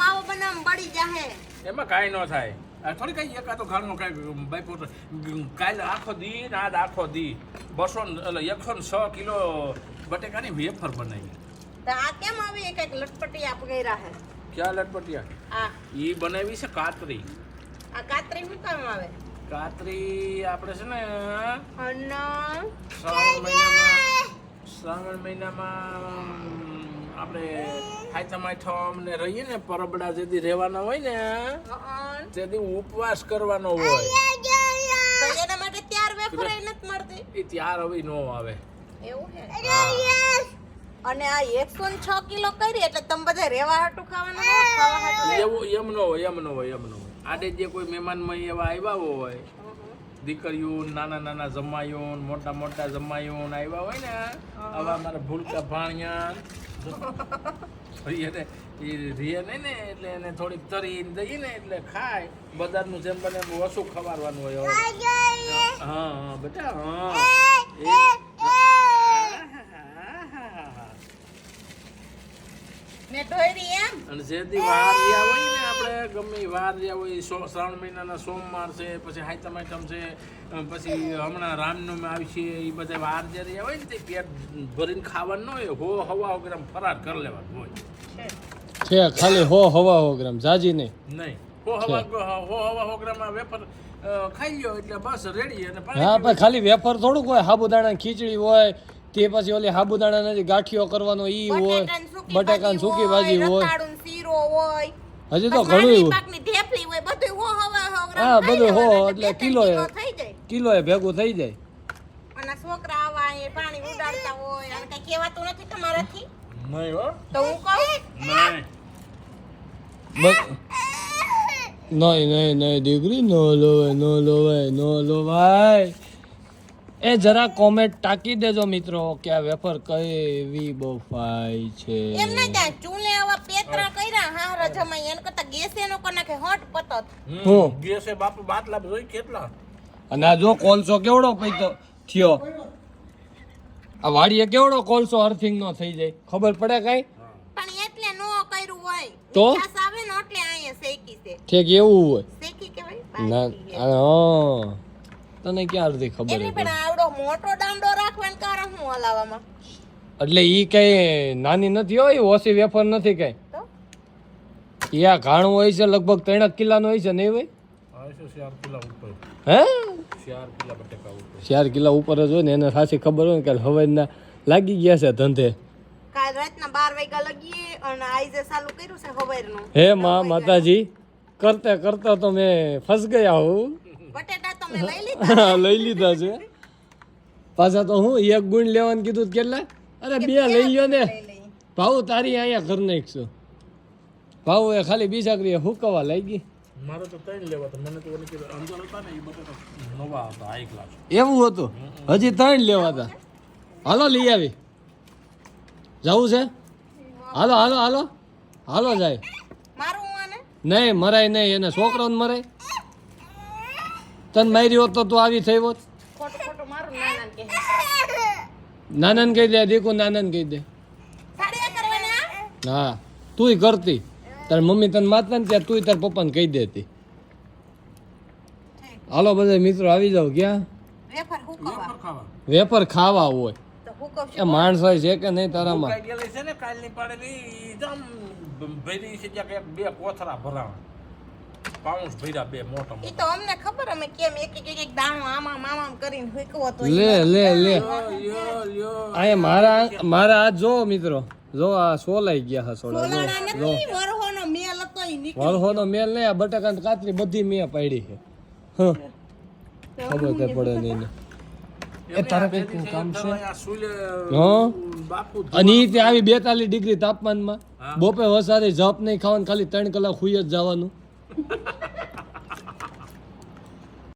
માવો બનાવ બળી જાહે એમાં કાંઈ ન થાય થોડી કઈ એકાદો ઘરનો કઈ બાઈકો કાલે આખો દી ને આજ આખો દી 106 કિલો બટેકાની વેફર બનાવી તો આ કેમ આવી કઈક લટપટી આપ ગયરા હે ક્યાં લટપટિયા આ ઈ બનાવી છે કાતરી આ કાતરી શું કામ આવે કાતરી આપણે છે ને અન શ્રાવણ મહિનામાં આપણે હાયથમ ને રહીએ ને પરબડા જેથી રહેવાના હોય ને તેથી ઉપવાસ કરવાનો હોય તો એના માટે ત્યાર વેફર નથી મળતી એ ત્યાર હવે નો આવે એવું હે અને આ 106 કિલો કરી એટલે તમે બધા રેવા હાટું ખાવાના ખાવા હાટું એવું એમ ન હોય આડે જે કોઈ મહેમાનમાં એવા આવ્યા હોય દીકરીઓ નાના જમાયો મોટા જમાયો આવ્યા હોય ને આવા મારા ભૂલકા ભાણિયા રીએ ને એટલે એને થોડીક તરીને દઈએ ને એટલે ખાય બધાનું જેમ બને ઓછું ખવારવાનું હોય હા બેટા હા મે ઢોરી એમ અને જેથી વાર રહ્યા હોય ને આપણે ગમે વાર રહ્યા હોય શ્રાવણ મહિનાના સોમવાર છે પછી હાયતમ આઈટમ છે પછી હમણાં રામનવમી આવશે એ બધા વાર જે રહ્યા હોય ને તે પેટ ભરીને ખાવાનું ન હોય હવા ગ્રામ ફરાર કરી લેવાનું હોય છે ખાલી હવા ગ્રામ જાજી નહીં હવા ગ્રામ વેફર ખાઈ લ્યો એટલે બસ રેડી અને હા પણ ખાલી વેફર થોડુંક હોય સાબુદાણા ખીચડી હોય તે પછી ઓલી સાબુદાણા ગાંઠિયો કરવાનો ઈ હોય બટાકાની સૂકી ભાજી હોય શીરો હોય હજી તો ઘણું એવું પાકની ઢેફલી હોય બધું હા બધું એટલે કિલો એ ભેગું થઈ જાય અને છોકરા આવા એ પાણી ઉડાડતા હોય અને કઈ કહેવાતું નથી તમારાથી નહીં હો તો હું કહું નહીં દીકરી નો લોવાય એ જરા કોમેન્ટ ટાકી દેજો મિત્રો કે આ વેફર કેવી બફાઈ છે એમ નહીં ત્યાં ચૂલે આવા પેતરા કર્યા હા રજમાઈ એને કરતા ગેસે નો કો નાખે હોટ પતત હું ગેસે બાપુ બાટલા જોઈ કેટલા અને આ જો કોલસો કેવડો પૈતો થયો આ વાડીએ કેવડો કોલસો અર્થિંગ નો થઈ જાય ખબર પડે કઈ પણ એટલે નો કર્યું હોય તો ગેસ આવે ને એટલે આયા શેકી છે ઠીક એવું હોય શેકી કેવાય ના હા તને ક્યાં અર્ધી ખબર એટલે પણ આવડો મોટો દાંડો રાખવાનું કારણ હું હલાવવામાં એટલે ઈ કઈ નાની નથી હોય ઓછી વેફર નથી કઈ તો યા ઘાણું હોય છે લગભગ 3 કિલોનો હોય છે નહીં હોય 4 કિલો ઉપર હે 4 કિલો બટેકા ઉપર 4 કિલો ઉપર જ હોય ને એને સાચી ખબર હોય ને કે હવે લાગી ગયા છે ધંધે કાલ રાતના 12 વાગ્યા લગી અને આઈજે ચાલુ કર્યું છે હવારનું હે માતાજી કરતે તો મેં ફસ ગયા હું બટેટા તો મેં લઈ લીધા લઈ લીધા છે પાછા તો હું એક ગુણ લેવાનું કીધું કેટલા અરે 2 લઈ ગયો ને ભાવ તારી અહીંયા ઘર નાખશું ભાવ એ ખાલી બીજાકરી હુકવા લાગી મારે તો 3 લેવા તો મને તો ઓલી કે અંદર હતા ને એ બટેટા નવા હતા હાઈ ક્લાસ એવું હતું હજી 3 લેવા હતા હાલો લઈ આવી જવું છે હાલો જાય મારું આને નહીં મરાય નહીં એને છોકરાને મરાય તને મારી હોત તો તું આવી થઈ હોત ખોટું મારું નાના કે નાનાને કહી દે દીકુ નાનાને કહી દે સાડિયા કરવાના હા તુંય કરતી તાર મમ્મી તને મારતા ને ત્યાં તુંય તાર પપ્પાને કહી દેતી હાલો બધા મિત્રો આવી જાવ ક્યાં વેફર હુકવા વેફર ખાવા હોય તો હુકવ એ માણસ હોય છે કે નહીં તારામાં કાઢેલી છે ને કાલની પાડેલી જમ ભરી છે જ્યાં કે 2 કોથળા ભરાવા પાઉન્સ ભર્યા 2 મોટા ઈ તો અમને ખબર અમે કેમ એક દાણો આમાં કરીને હુકવો તો લે આયા મારા આ જો મિત્રો જો આ સોલાઈ ગયા હા સોલા જો વરહોનો મેલ હતો ઈ નીકળી વરહોનો મેલ નહીં આ બટાકાની કાતરી બધી મેં પાડી છે ખબર કઈ પડે નહીં ને એ તારે કઈ કામ છે હા અને ઈ તે આવી 42 ડિગ્રી તાપમાનમાં બોપે વસારે જપ નહીં ખાવાનું ખાલી 3 કલાક હુઈ જ જવાનું